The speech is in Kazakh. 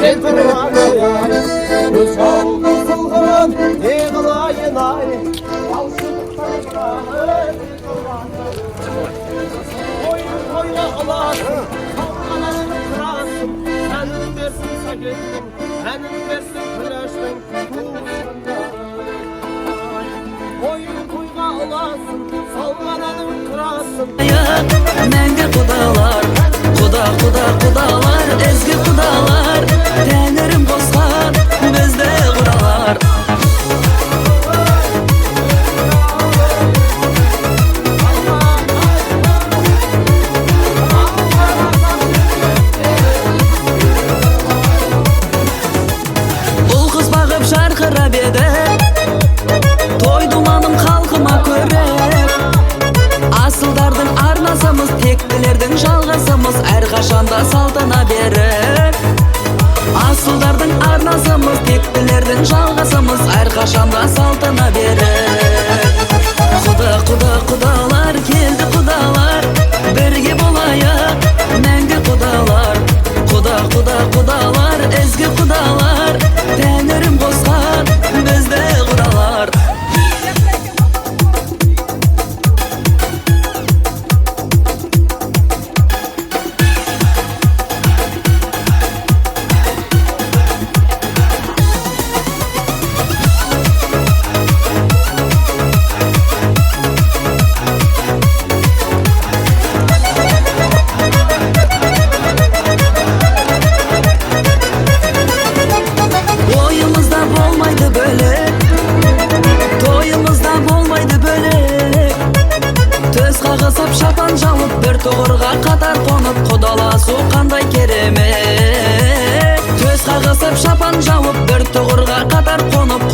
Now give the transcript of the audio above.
сен тұрған өз ауылды сылған не қылайын ай ойын тойға аласың қалғанын қырасың әнін берсін сәкеттің әнін берсін күләштің ойын тойға аласың салған әнін қырасың мәңгі құдалар құдалар ezgi құдалар тәңірім қосқан бізді құдалар ұл қыз бағып жарқырап еді той думаным халқыма көріп асылдардың арнасымыз тектілердің жалғасымыз әрқашанда салтына беріп асылдардың арнасымыз тектілердің жалғасымыз әрқашанда салтына беріп құдалар келді құдалар бірге болайық мәңгі құдалар құдалар ezgi құдалар тәңірім қосқан бізді құдалар шапан жауып бір тұғырға қатар қонып құдаласу қандай керемет төс қағысып шапан жауып бір тұғырға қатар қонып